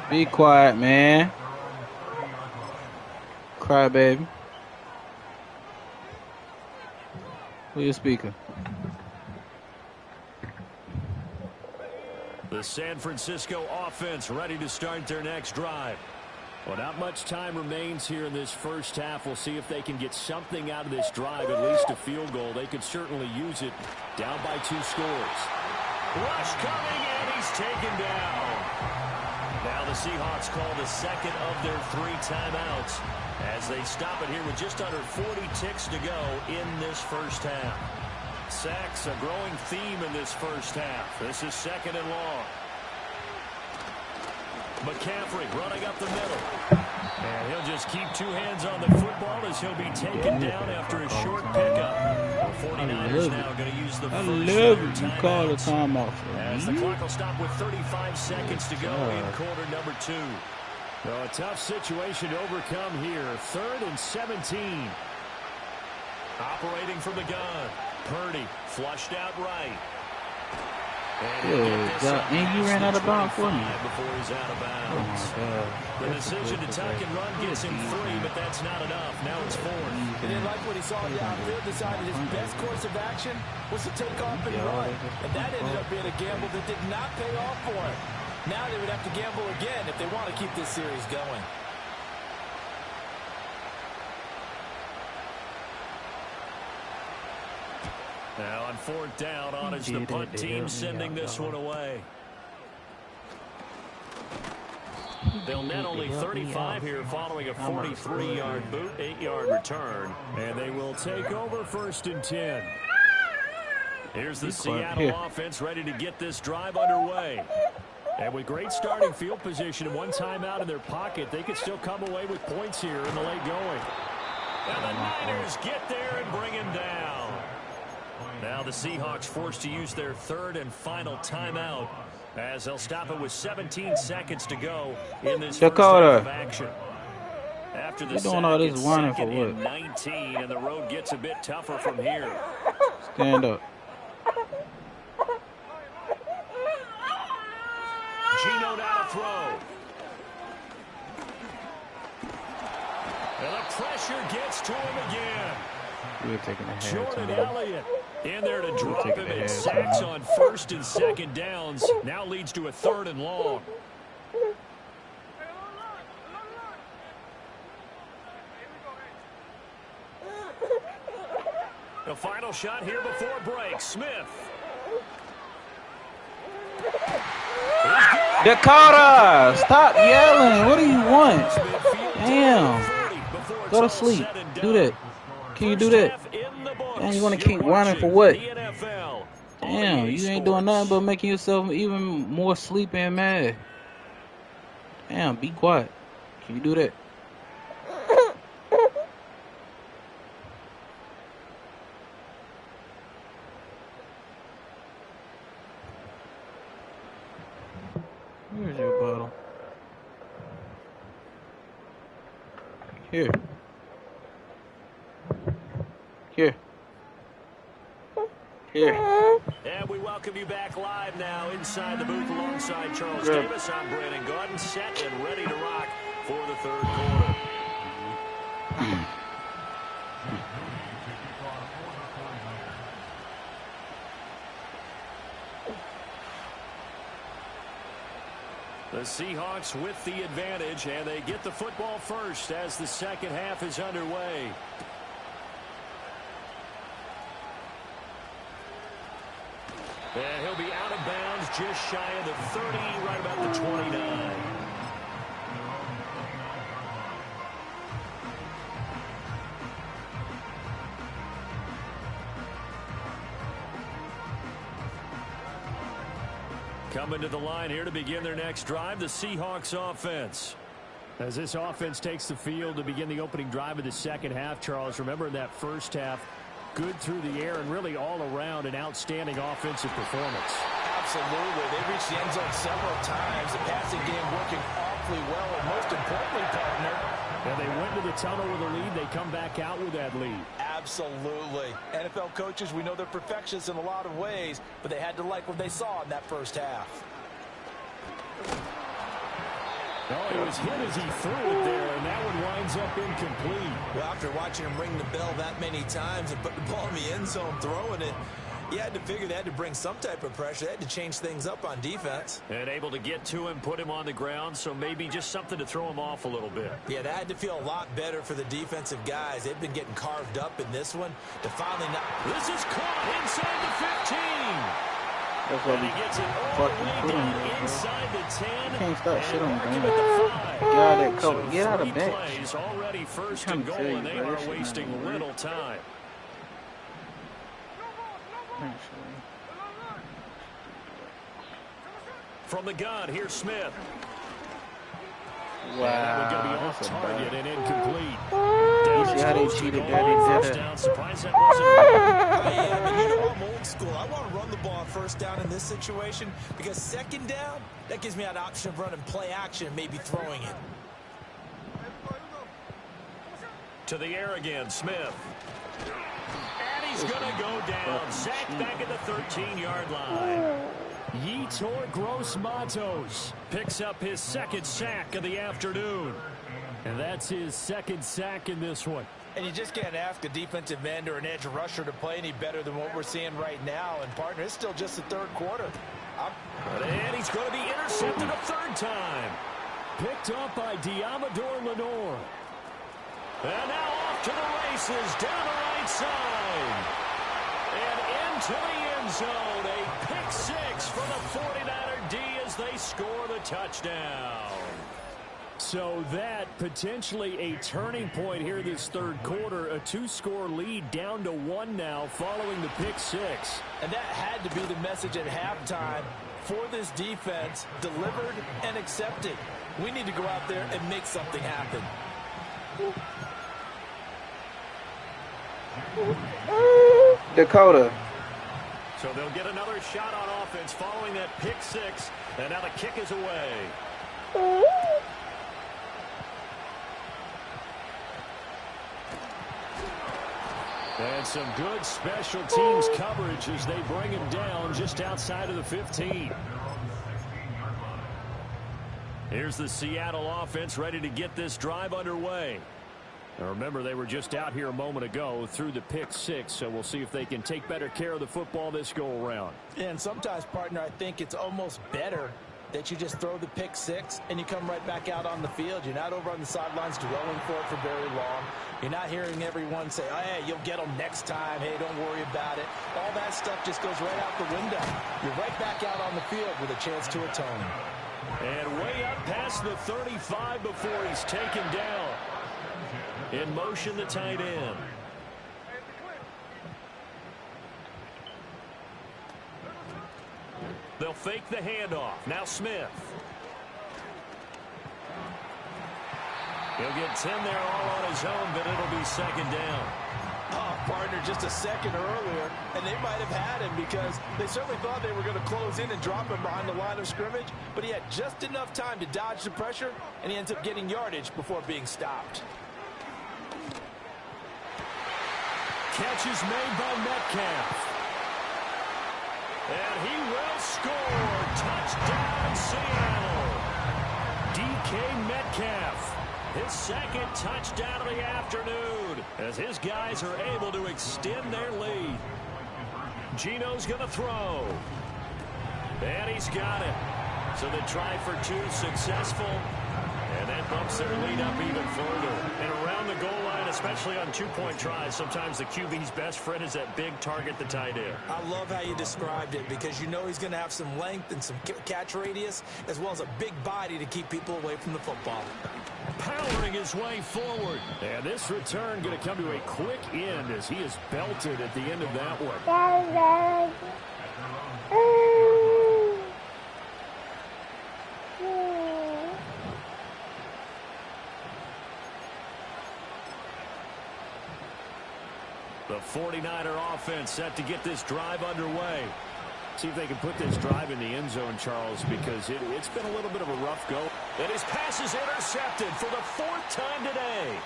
Speaker 2: Be quiet, man. Cry, baby. Who your speaker?
Speaker 3: The San Francisco offense ready to start their next drive. Well, not much time remains here in this first half. We'll see if they can get something out of this drive, at least a field goal. They could certainly use it. Down by 2 scores. Rush coming, and he's taken down. Now the Seahawks call the second of their 3 timeouts as they stop it here with just under 40 ticks to go in this first half. Sacks, a growing theme in this first half. This is second and long. McCaffrey running up the middle. And he'll just keep 2 hands on the football as he'll be taken down after a short pickup. The 49ers now going to use the first
Speaker 2: You call the timeout for
Speaker 3: as the clock will stop with 35 seconds to go in quarter number 2. So a tough situation to overcome here. 3rd and 17. Operating from the gun. Purdy flushed out right.
Speaker 2: And you ran out of bounds for me.
Speaker 3: Before he's out of bounds.
Speaker 2: Oh my God.
Speaker 3: The decision to tuck and run gets him 3, but that's not enough. Now it's 4th.
Speaker 4: He didn't like what he saw downfield, decided his best course of action was to take off and run. And that ended up being a gamble that did not pay off for him. Now they would have to gamble again if they want to keep this series going.
Speaker 3: Now on 4th down, on is the punt team sending this one away. They'll net only 35 here following a 43-yard boot, 8-yard return. And they will take over 1st and 10. Here's the Seattle offense ready to get this drive underway. And with great starting field position and 1 timeout in their pocket, they could still come away with points here in the late going. And the Niners get there and bring him down. Now the Seahawks forced to use their 3rd and final timeout as they'll stop it with 17 seconds to go in this first half of action. After the
Speaker 2: doing all this whining for
Speaker 3: what?
Speaker 2: what?
Speaker 3: 19, and the road gets a bit tougher from here.
Speaker 2: Stand up.
Speaker 3: Gino down to throw. And the pressure gets to him again.
Speaker 2: We're taking a
Speaker 3: Jordan Elliott in there to drop him, and sacks on 1st and 2nd downs. Now leads to a 3rd and long. The final shot here before break. Smith.
Speaker 2: Dakota, stop yelling. What do you want? Damn. Go to sleep. Do that. Can you do that? Damn, you want to keep running for what? Damn, you ain't doing nothing but making yourself even more sleepy and mad. Damn, be quiet. Can you do that? Where's your bottle? Here. Here. Here.
Speaker 3: And we welcome you back live now inside the booth alongside Charles Davis. I'm Brandon Gordon, set and ready to rock for the 3rd quarter. The Seahawks with the advantage, and they get the football first as the second half is underway. And he'll be out of bounds just shy of the 30, right about the 29. Coming to the line here to begin their next drive, the Seahawks offense. As this offense takes the field to begin the opening drive of the second half, Charles, remember in that first half, good through the air and really all around an outstanding offensive performance.
Speaker 4: Absolutely. They reached the end zone several times. The passing game working awfully well, and most importantly, partner,
Speaker 3: and they went to the tunnel with a lead. They come back out with that lead.
Speaker 4: Absolutely. NFL coaches, we know they're perfectionists in a lot of ways, but they had to like what they saw in that first half.
Speaker 3: Oh, he was hit as he threw it there, and that one winds up incomplete.
Speaker 4: Well, after watching him ring the bell that many times and put the ball in the end zone throwing it, you had to figure they had to bring some type of pressure. They had to change things up on defense.
Speaker 3: And able to get to him, put him on the ground, so maybe just something to throw him off a little bit.
Speaker 4: Yeah, that had to feel a lot better for the defensive guys. They've been getting carved up in this one to finally not.
Speaker 3: This is caught inside the 15.
Speaker 2: That's what
Speaker 3: and he gets it all the way down inside the 10.
Speaker 2: You can't start shit on the game.
Speaker 3: Get
Speaker 2: out of that cover. Get out of that.
Speaker 3: Plays already first and goal, and they are wasting little time. From the gun, here's Smith.
Speaker 2: Wow.
Speaker 3: And that one going to be off target and incomplete.
Speaker 2: You see how they cheated there? They did it.
Speaker 3: Surprised that wasn't.
Speaker 4: Yeah, but you know I'm old school. I want to run the ball on first down in this situation because second down, that gives me that option of running play action and maybe throwing it.
Speaker 3: To the air again, Smith. And he's going to go down. Sacked back at the 13-yard line. Yetur Gross-Matos picks up his second sack of the afternoon. And that's his second sack in this one.
Speaker 4: And you just can't ask a defensive end or an edge rusher to play any better than what we're seeing right now. And, partner, it's still just the third quarter.
Speaker 3: And he's going to be intercepted a third time. Picked up by Diamador Lenore. And now off to the races down the right side. And into the end zone. A pick six for the 49er D as they score the touchdown. So that potentially a turning point here this third quarter. A two-score lead down to one now following the pick six.
Speaker 4: And that had to be the message at halftime for this defense. Delivered and accepted. We need to go out there and make something happen.
Speaker 2: Dakota.
Speaker 3: So they'll get another shot on offense following that pick six. And now the kick is away. And some good special teams coverage as they bring him down just outside of the 15. Here's the Seattle offense ready to get this drive underway. Now remember, they were just out here a moment ago through the pick six, so we'll see if they can take better care of the football this go-around.
Speaker 4: And sometimes, partner, I think it's almost better that you just throw the pick six and you come right back out on the field. You're not over on the sidelines dwelling for it for very long. You're not hearing everyone say, oh, hey, you'll get them next time. Hey, don't worry about it. All that stuff just goes right out the window. You're right back out on the field with a chance to atone.
Speaker 3: And way up past the 35 before he's taken down. In motion, the tight end. They'll fake the handoff. Now Smith. He'll get 10 there all on his own, but it'll be second down.
Speaker 4: Oh, partner, just a second earlier, and they might have had him because they certainly thought they were going to close in and drop him behind the line of scrimmage, but he had just enough time to dodge the pressure, and he ends up getting yardage before being stopped.
Speaker 3: Catch is made by Metcalf. And he will score. Touchdown, Seattle. DK Metcalf. His second touchdown of the afternoon as his guys are able to extend their lead. Gino's going to throw. And he's got it. So the try for two successful. And that bumps their lead up even further. And around the goal line, especially on two-point tries, sometimes the QB's best friend is that big target, the tight end.
Speaker 4: I love how you described it because you know he's going to have some length and some catch radius as well as a big body to keep people away from the football.
Speaker 3: Powering his way forward. And this return going to come to a quick end as he is belted at the end of that one. The 49er offense set to get this drive underway. See if they can put this drive in the end zone, Charles, because it's been a little bit of a rough go. And his pass is intercepted for the 4th time today.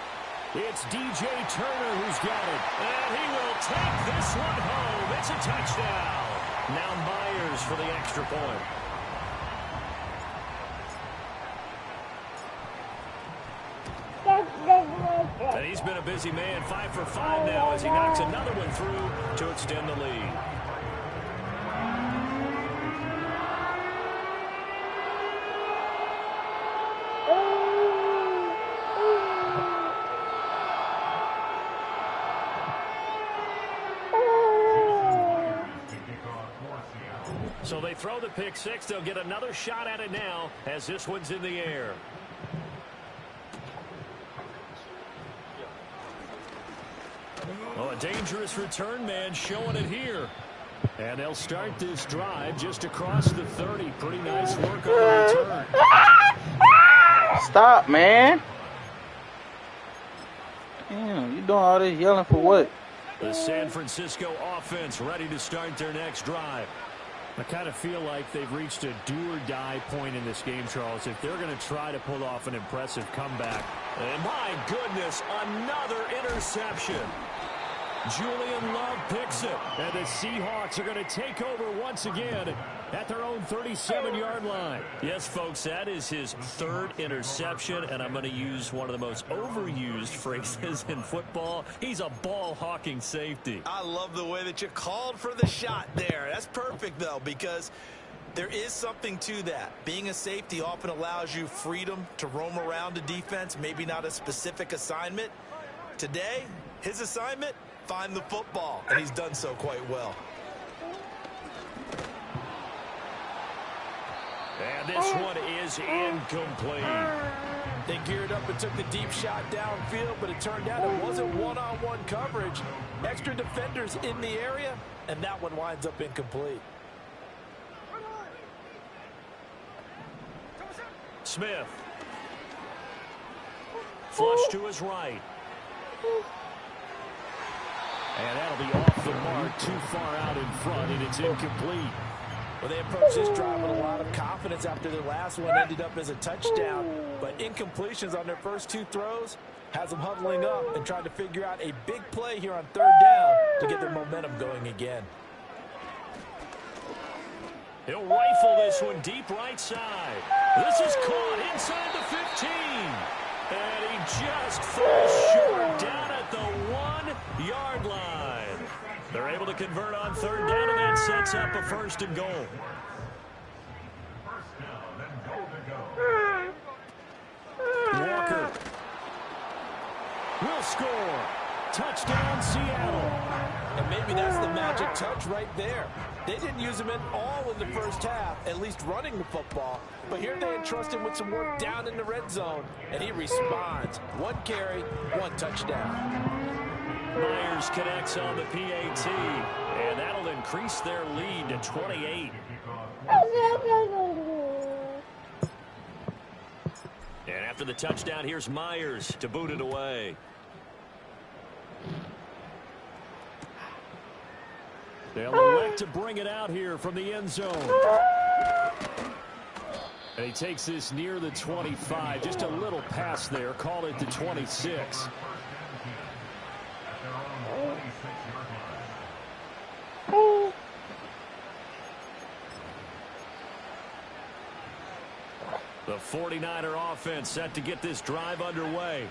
Speaker 3: It's DJ Turner who's got it. And he will take this one home. It's a touchdown. Now Myers for the extra point. And he's been a busy man, 5 for 5 now as he knocks another one through to extend the lead. So they throw the pick six. They'll get another shot at it now as this one's in the air. Oh, a dangerous return man showing it here. And they'll start this drive just across the 30. Pretty nice work on the return.
Speaker 2: Stop, man. Damn, you doing all this yelling for what?
Speaker 3: The San Francisco offense ready to start their next drive. I kind of feel like they've reached a do-or-die point in this game, Charles, if they're going to try to pull off an impressive comeback. And my goodness, another interception. Julian Love picks it, and the Seahawks are going to take over once again at their own 37-yard line. Yes, folks, that is his 3rd interception, and I'm going to use one of the most overused phrases in football. He's a ball-hawking safety.
Speaker 4: I love the way that you called for the shot there. That's perfect, though, because there is something to that. Being a safety often allows you freedom to roam around a defense, maybe not a specific assignment. Today, his assignment, find the football, and he's done so quite well.
Speaker 3: And this one is incomplete.
Speaker 4: They geared up and took the deep shot downfield, but it turned out it wasn't one-on-one coverage. Extra defenders in the area, and that one winds up incomplete.
Speaker 3: Smith. Flush to his right. And that'll be off the mark, too far out in front, and it's incomplete.
Speaker 4: Well, they approached this drive with a lot of confidence after their last one ended up as a touchdown. But incompletions on their first 2 throws has them huddling up and trying to figure out a big play here on 3rd down to get their momentum going again.
Speaker 3: He'll rifle this one deep right side. This is caught inside the 15. And he just falls short down at the 1-yard line. They're able to convert on 3rd down, and that sets up a 1st and goal. Walker will score. Touchdown, Seattle.
Speaker 4: And maybe that's the magic touch right there. They didn't use him at all in the first half, at least running the football. But here they entrust him with some work down in the red zone, and he responds. 1 carry, 1 touchdown.
Speaker 3: Myers connects on the PAT, and that'll increase their lead to 28. And after the touchdown, here's Myers to boot it away. They'll elect to bring it out here from the end zone. And he takes this near the 25. Just a little pass there. Call it the 26. The 49er offense set to get this drive underway.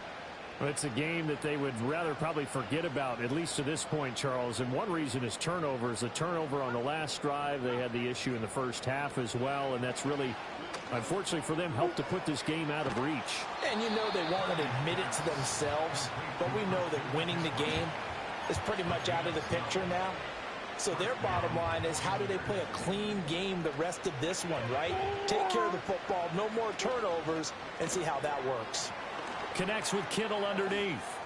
Speaker 3: Well, it's a game that they would rather probably forget about, at least to this point, Charles. And one reason is turnovers. A turnover on the last drive. They had the issue in the first half as well, and that's really, unfortunately for them, helped to put this game out of reach.
Speaker 4: And you know they won't admit it to themselves, but we know that winning the game is pretty much out of the picture now. So their bottom line is, how do they play a clean game the rest of this one, right? Take care of the football, no more turnovers, and see how that works.
Speaker 3: Connects with Kittle underneath.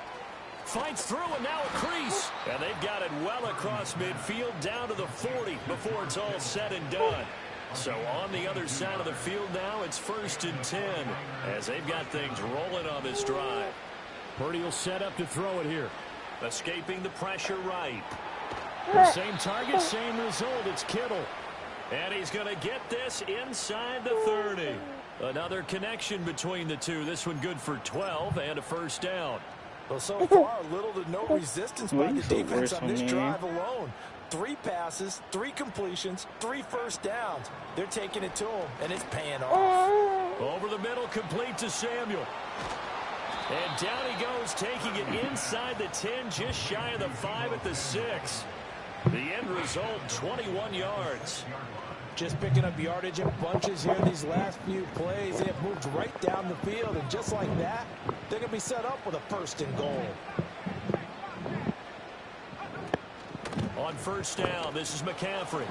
Speaker 3: Fights through, and now a crease. And they've got it well across midfield down to the 40 before it's all said and done. So on the other side of the field now, it's 1st and 10 as they've got things rolling on this drive. Purdy will set up to throw it here. Escaping the pressure right. The same target, same result. It's Kittle. And he's going to get this inside the 30. Another connection between the two. This one good for 12 and a first down.
Speaker 4: Well, so far, little to no resistance by the defense on this drive alone. 3 passes, 3 completions, 3 first downs. They're taking it to him, and it's paying off.
Speaker 3: Over the middle, complete to Samuel. And down he goes, taking it inside the 10, just shy of the 5 at the 6. The end result, 21 yards.
Speaker 4: Just picking up yardage in bunches here these last few plays. They have moved right down the field, and just like that, they're going to be set up with a first and goal.
Speaker 3: On first down, this is McCaffrey.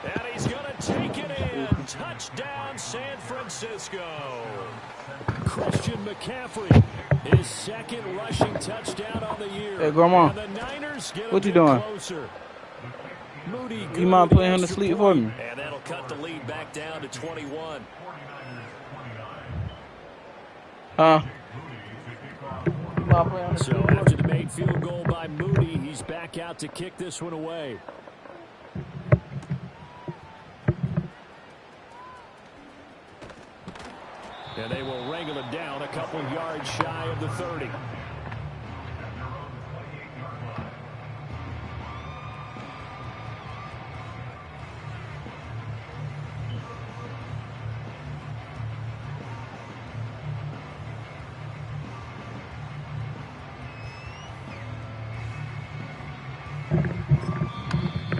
Speaker 3: And he's going to take it in. Touchdown, San Francisco. Christian McCaffrey, his second rushing touchdown on the year.
Speaker 2: Hey, Grandma,
Speaker 3: and the Niners get
Speaker 2: what you doing?
Speaker 3: Closer. Moody,
Speaker 2: you mind playing him to sleep for me?
Speaker 3: And that'll cut the lead back down to 21. So after the made field goal by Moody, he's back out to kick this one away. And they will wrangle him down a couple yards shy of the 30.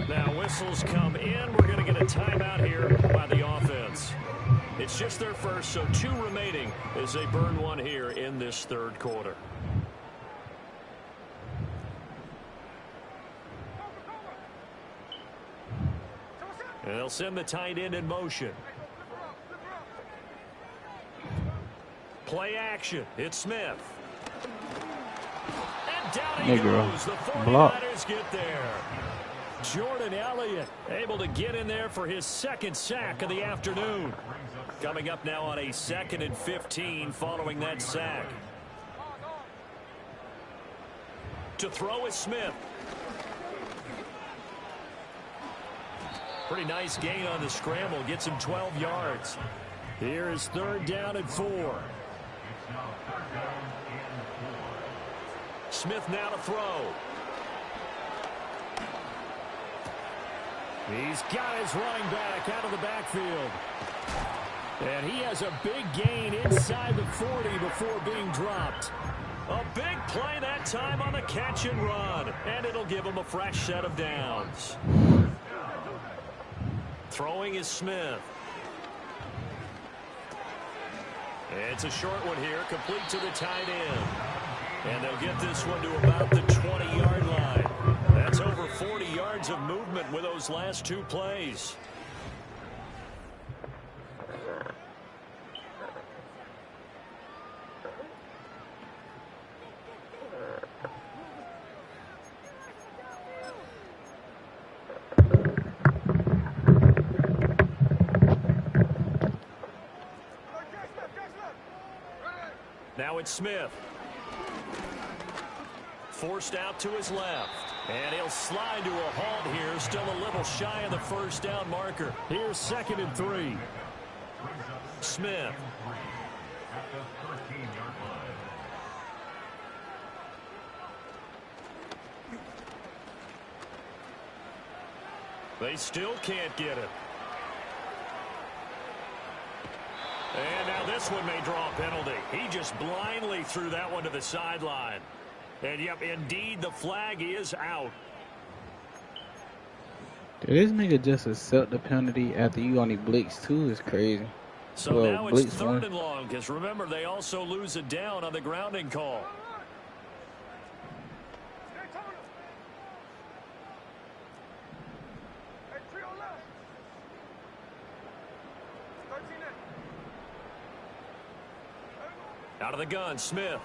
Speaker 3: Now whistles come in. We're going to get a timeout here by the offense. It's just their first, so 2 remaining as they burn one here in this third quarter. And they'll send the tight end in motion. Play action. It's Smith. And down he goes. The 49ers get there. Jordan Elliott able to get in there for his second sack of the afternoon. Coming up now on a 2nd and 15 following that sack. To throw is Smith. Pretty nice gain on the scramble. Gets him 12 yards. Here is 3rd down and 4. Smith now to throw. He's got his running back out of the backfield. And he has a big gain inside the 40 before being dropped. A big play that time on the catch and run. And it'll give him a fresh set of downs. Throwing is Smith. It's a short one here, complete to the tight end. And they'll get this one to about the 20-yard line. That's over 40 yards of movement with those last 2 plays. Now it's Smith. Forced out to his left. And he'll slide to a halt here. Still a little shy of the first down marker. Here's 2nd and 3. Smith. They still can't get it. And now this one may draw a penalty. He just blindly threw that one to the sideline. And, yep, indeed, the flag is out.
Speaker 2: This nigga just accept the penalty after you only blitz 2 is crazy.
Speaker 3: So well, now it's 3rd and long, because remember, they also lose it down on the grounding call. Out of the gun, Smith.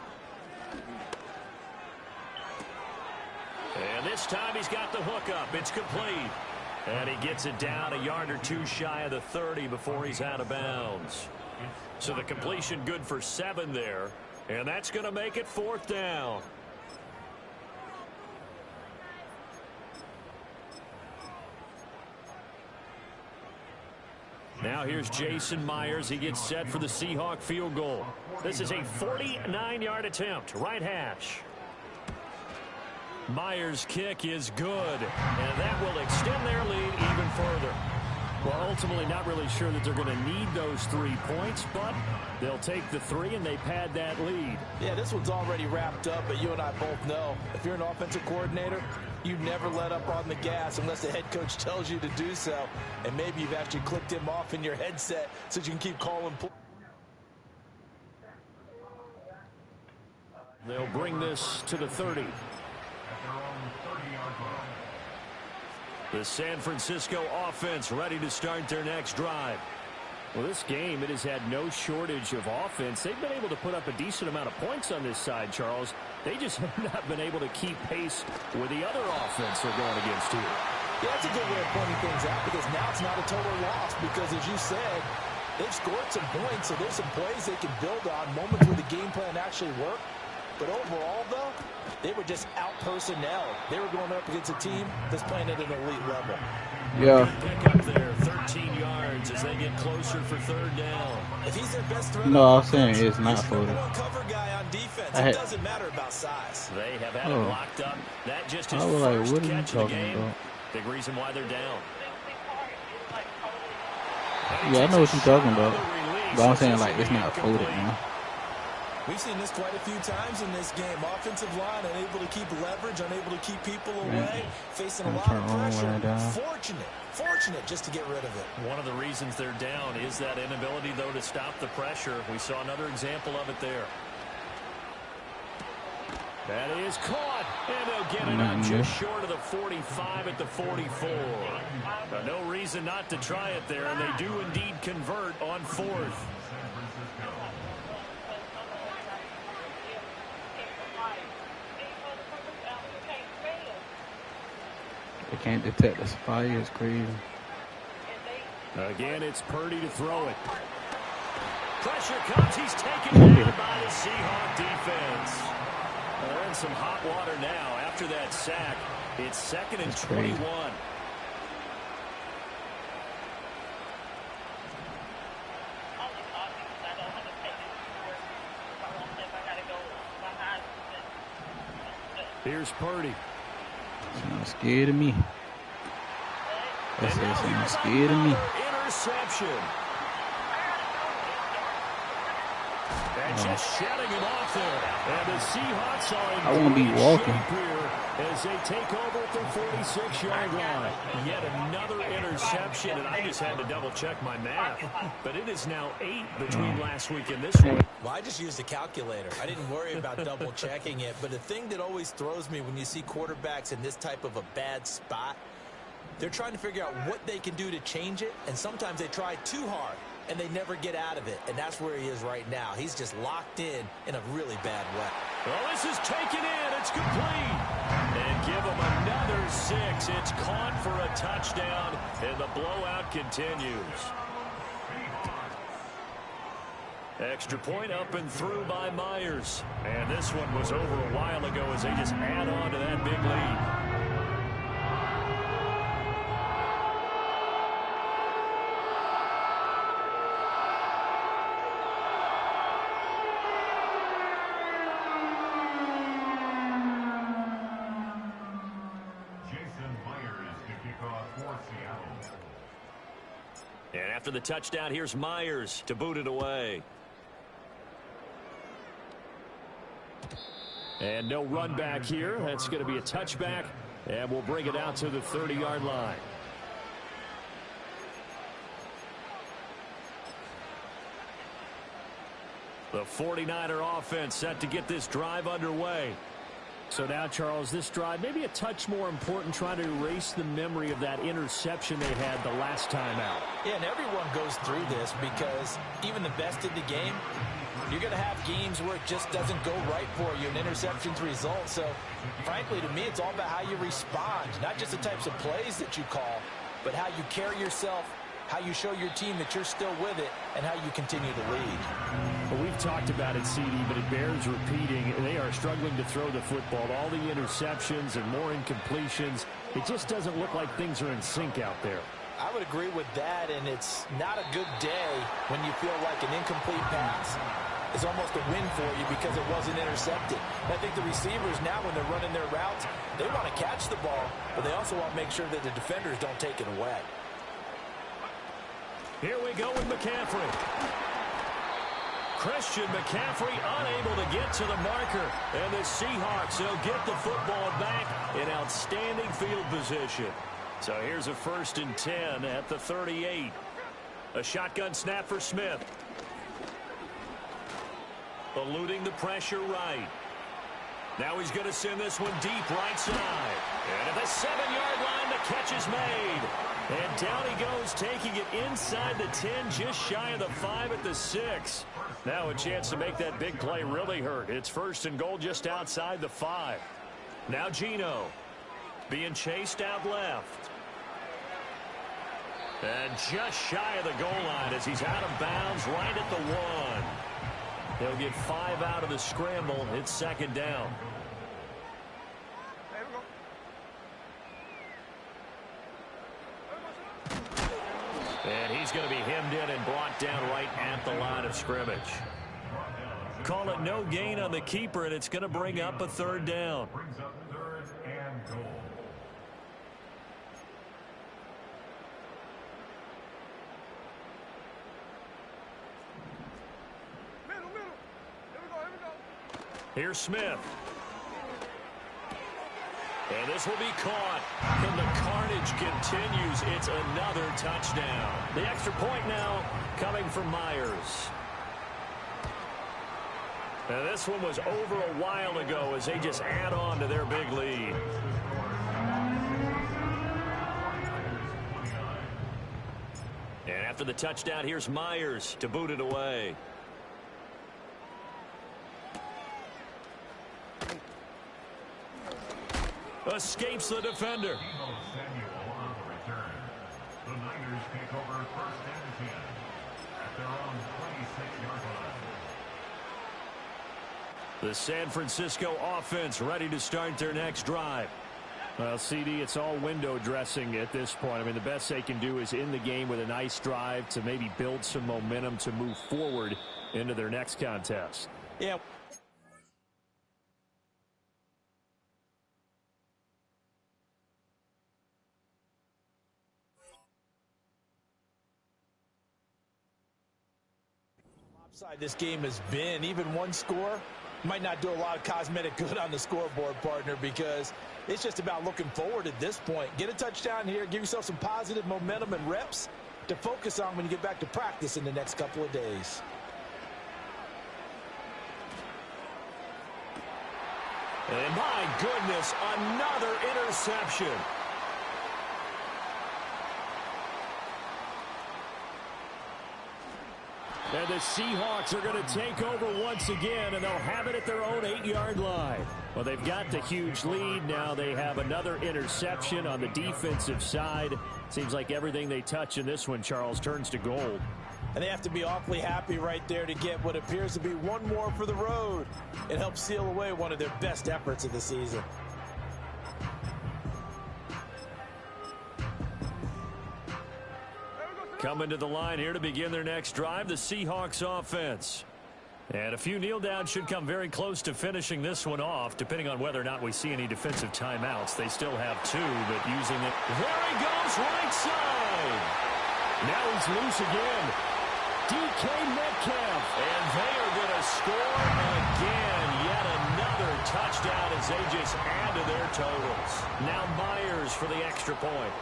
Speaker 3: And this time he's got the hook up. It's complete. And he gets it down a yard or 2 shy of the 30 before he's out of bounds. So the completion good for 7 there. And that's going to make it 4th down. Now here's Jason Myers. He gets set for the Seahawk field goal. This is a 49-yard attempt, right hash. Myers' kick is good, and that will extend their lead even further. Well, ultimately not really sure that they're going to need those 3 points, but they'll take the 3 and they pad that lead.
Speaker 4: Yeah, this one's already wrapped up, but you and I both know if you're an offensive coordinator, you never let up on the gas unless the head coach tells you to do so. And maybe you've actually clicked him off in your headset so you can keep calling.
Speaker 3: They'll bring this to the 30. The San Francisco offense ready to start their next drive. Well, this game, it has had no shortage of offense. They've been able to put up a decent amount of points on this side, Charles. They just have not been able to keep pace with the other offense they're going against here.
Speaker 4: Yeah, that's a good way of pointing things out because now it's not a total loss because, as you said, they've scored some points, so there's some plays they can build on, moments where the game plan actually worked. But overall, though, they were just out-personnel. They were going up against a team that's playing at an elite level.
Speaker 2: Yeah.
Speaker 3: Pick up there, 13 yards as they get closer for third down.
Speaker 4: If he's their best threat,
Speaker 2: No, I'm saying it's not for
Speaker 4: the
Speaker 2: it.
Speaker 4: one cover guy on defense. It doesn't matter about size.
Speaker 3: They have had him locked up. That just is
Speaker 2: I was like,
Speaker 3: first
Speaker 2: what are you
Speaker 3: catch of the
Speaker 2: talking
Speaker 3: game.
Speaker 2: about?
Speaker 3: Big reason why they're down.
Speaker 2: Yeah, I know what you're talking about. But I'm saying, like, it's not folded, man.
Speaker 4: We've seen this quite a few times in this game. Offensive line unable to keep leverage, unable to keep people away, facing a lot of pressure. Fortunate just to get rid of it.
Speaker 3: One of the reasons they're down is that inability, though, to stop the pressure. We saw another example of it there. That is caught, and they'll get it up just short of the 45 at the 44. No reason not to try it there, and they do indeed convert on fourth.
Speaker 2: They can't detect the fire. It's crazy.
Speaker 3: Again, it's Purdy to throw it. Pressure comes. He's taken down by the Seahawk defense. They're in some hot water now after that sack. It's second and 21. Here's Purdy.
Speaker 2: Sounds scared of me. That's it. Sounds scared of me.
Speaker 3: Interception. And just shutting him off there. And the Seahawks are in
Speaker 2: I won't be walking
Speaker 3: as they take over at the 46-yard line. Yet another interception, and I just had to double-check my math. But it is now 8 between last week and this one.
Speaker 4: Well, I just used a calculator. I didn't worry about double-checking it. But the thing that always throws me when you see quarterbacks in this type of a bad spot, they're trying to figure out what they can do to change it, and sometimes they try too hard, and they never get out of it. And that's where he is right now. He's just locked in a really bad way.
Speaker 3: Well, this is taken in. It's complete. And give him another 6. It's caught for a touchdown, and the blowout continues. Extra point up and through by Myers. And this one was over a while ago as they just add on to that big lead. And after the touchdown, here's Myers to boot it away. And no run back here. That's going to be a touchback, and we'll bring it out to the 30-yard line. The 49er offense set to get this drive underway. So now, Charles, this drive maybe a touch more important, trying to erase the memory of that interception they had the last time out.
Speaker 4: Yeah, and everyone goes through this because even the best in the game, you're going to have games where it just doesn't go right for you, and interceptions result. So, frankly, to me, it's all about how you respond, not just the types of plays that you call, but how you carry yourself, how you show your team that you're still with it, and how you continue to lead.
Speaker 3: Well, we've talked about it, CD, but it bears repeating. They are struggling to throw the football. All the interceptions and more incompletions. It just doesn't look like things are in sync out there.
Speaker 4: I would agree with that, and it's not a good day when you feel like an incomplete pass is almost a win for you because it wasn't intercepted. And I think the receivers now, when they're running their routes, they want to catch the ball, but they also want to make sure that the defenders don't take it away.
Speaker 3: Here we go with McCaffrey. Christian McCaffrey unable to get to the marker. And the Seahawks, they'll get the football back in outstanding field position. So here's a 1st and 10 at the 38. A shotgun snap for Smith. Eluding the pressure right. Now he's going to send this one deep right side. And at the 7-yard line, the catch is made. And down he goes, taking it inside the 10, just shy of the 5 at the 6. Now a chance to make that big play really hurt. It's 1st and goal just outside the 5. Now Geno being chased out left. And just shy of the goal line as he's out of bounds right at the 1. They'll get 5 out of the scramble. It's 2nd down. And he's going to be hemmed in and brought down right at the line of scrimmage. Call it no gain on the keeper, and it's going to bring up a 3rd down. Here's Smith. And this will be caught. And the carnage continues. It's another touchdown. The extra point now coming from Myers. And this one was over a while ago as they just add on to their big lead. And after the touchdown, here's Myers to boot it away. Escapes the defender.
Speaker 5: The Niners take over 1st and 10 at their own 26-yard line.
Speaker 3: The San Francisco offense ready to start their next drive.
Speaker 6: Well, CD, it's all window dressing at this point. I mean, the best they can do is in the game with a nice drive to maybe build some momentum to move forward into their next contest.
Speaker 4: Yeah. This game has been, even one score might not do a lot of cosmetic good on the scoreboard, partner, because it's just about looking forward at this point. Get a touchdown here, give yourself some positive momentum and reps to focus on when you get back to practice in the next couple of days.
Speaker 3: And my goodness, another interception.
Speaker 6: And the Seahawks are going to take over once again, and they'll have it at their own 8-yard line. Well, they've got the huge lead. Now they have another interception on the defensive side. Seems like everything they touch in this one, Charles, turns to gold.
Speaker 4: And they have to be awfully happy right there to get what appears to be one more for the road. It helps seal away one of their best efforts of the season.
Speaker 3: Coming to the line here to begin their next drive, the Seahawks offense. And a few kneel downs should come very close to finishing this one off, depending on whether or not we see any defensive timeouts. They still have 2, but using it. There he goes, right side.
Speaker 6: Now he's loose again. DK Metcalf.
Speaker 3: And they are going to score again. Yet another touchdown as they just add to their totals. Now Myers for the extra point.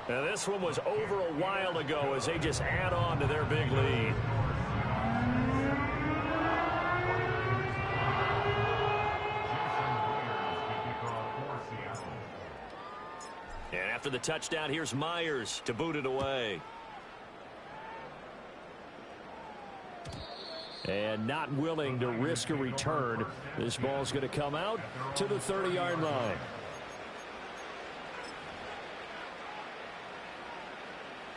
Speaker 3: Now this one was over a while ago as they just add on to their big lead. And after the touchdown, here's Myers to boot it away.
Speaker 6: And not willing to risk a return. This ball's going to come out to the 30-yard line.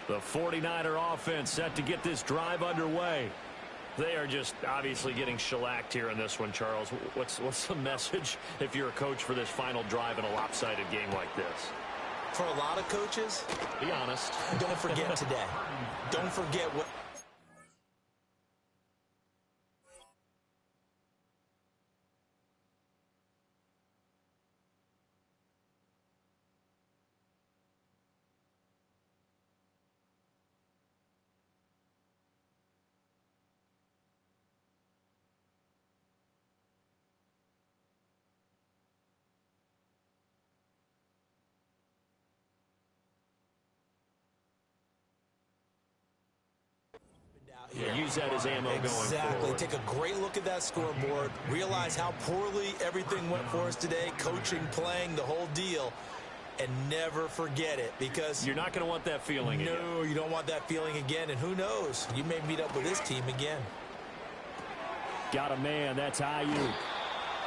Speaker 3: The 49er offense set to get this drive underway.
Speaker 6: They are just obviously getting shellacked here in this one, Charles. What's the message if you're a coach for this final drive in a lopsided game like this?
Speaker 4: For a lot of coaches,
Speaker 6: be honest.
Speaker 4: Don't forget today. Don't forget what...
Speaker 6: Yeah, use that as ammo going forward.
Speaker 4: Exactly. Take a great look at that scoreboard. Realize how poorly everything went for us today. Coaching, playing, the whole deal. And never forget it, because...
Speaker 6: You're not going to want that feeling again.
Speaker 4: No, you don't want that feeling again. And who knows? You may meet up with this team again.
Speaker 6: Got a man. That's Ayuk.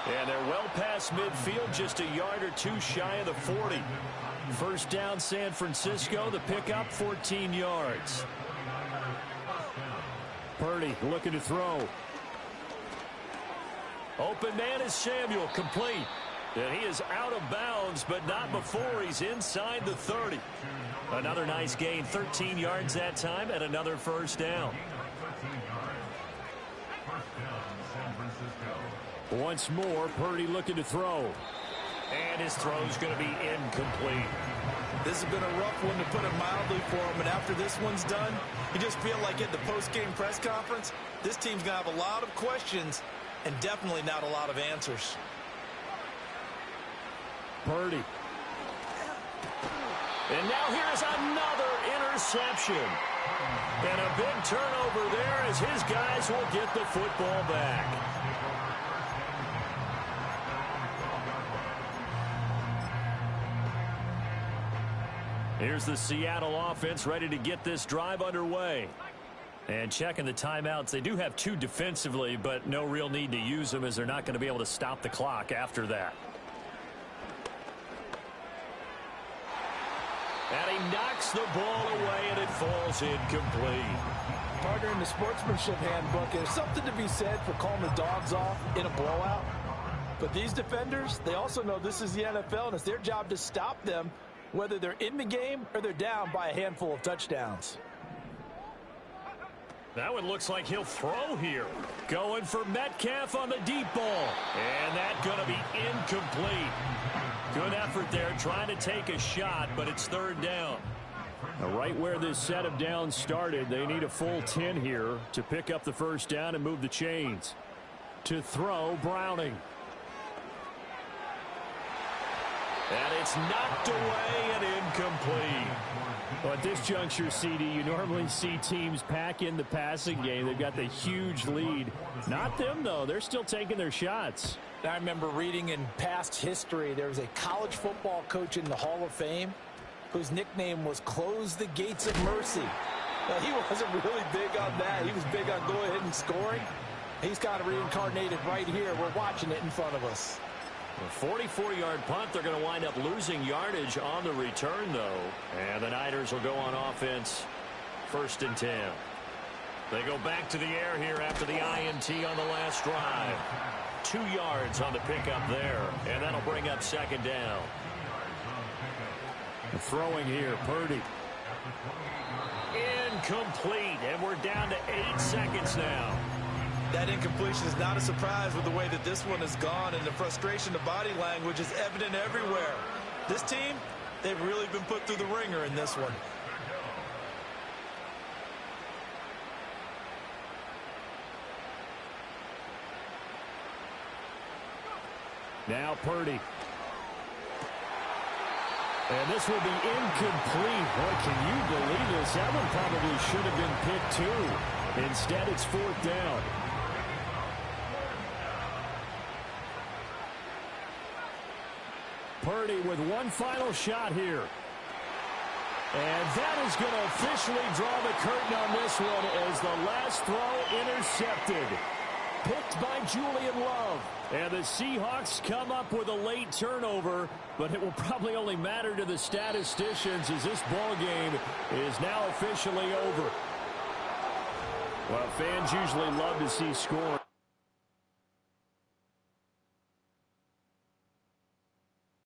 Speaker 6: And they're well past midfield, just a yard or two shy of the 40. First down, San Francisco. The pickup, 14 yards. Purdy looking to throw. Open man is Samuel, complete. And he is out of bounds, but not before he's inside the 30. Another nice gain, 13 yards that time, and another first down. Once more, Purdy looking to throw. And his throw's going to be incomplete.
Speaker 4: This has been a rough one, to put it mildly, for him. And after this one's done, you just feel like at the post-game press conference, this team's going to have a lot of questions and definitely not a lot of answers.
Speaker 6: Purdy. And now here's another interception. And a big turnover there as his guys will get the football back. Here's the Seattle offense ready to get this drive underway. And checking the timeouts, they do have two defensively, but no real need to use them as they're not going to be able to stop the clock after that. And he knocks the ball away, and it falls incomplete.
Speaker 4: Partner, in the sportsmanship handbook, there's something to be said for calling the dogs off in a blowout. But these defenders, they also know this is the NFL, and it's their job to stop them, whether they're in the game or they're down by a handful of touchdowns.
Speaker 6: That one looks like he'll throw here. Going for Metcalf on the deep ball. And that's going to be incomplete. Good effort there, trying to take a shot, but it's third down. Now, right where this set of downs started, they need a full 10 here to pick up the first down and move the chains. To throw, Browning. And it's knocked away and incomplete. Well, at this juncture, CD, you normally see teams pack in the passing game. They've got the huge lead. Not them, though. They're still taking their shots.
Speaker 4: I remember reading in past history, there was a college football coach in the Hall of Fame whose nickname was Close the Gates of Mercy. Now, he wasn't really big on that. He was big on go ahead and scoring. He's kind of reincarnated right here. We're watching it in front of us.
Speaker 6: A 44-yard punt. They're going to wind up losing yardage on the return, though. And the Niners will go on offense, 1st and 10. They go back to the air here after the INT on the last drive. 2 yards on the pickup there, and that'll bring up 2nd down. Throwing here, Purdy. Incomplete, and we're down to 8 seconds now.
Speaker 4: That incompletion is not a surprise with the way that this one has gone, and the frustration, the body language is evident everywhere. This team, they've really been put through the ringer in this one.
Speaker 6: Now Purdy. And this will be incomplete. Boy, can you believe this? That one probably should have been picked too. Instead, it's 4th down. Purdy with one final shot here. And that is going to officially draw the curtain on this one as the last throw intercepted. Picked by Julian Love. And the Seahawks come up with a late turnover, but it will probably only matter to the statisticians as this ball game is now officially over.
Speaker 3: Well, fans usually love to see scoring.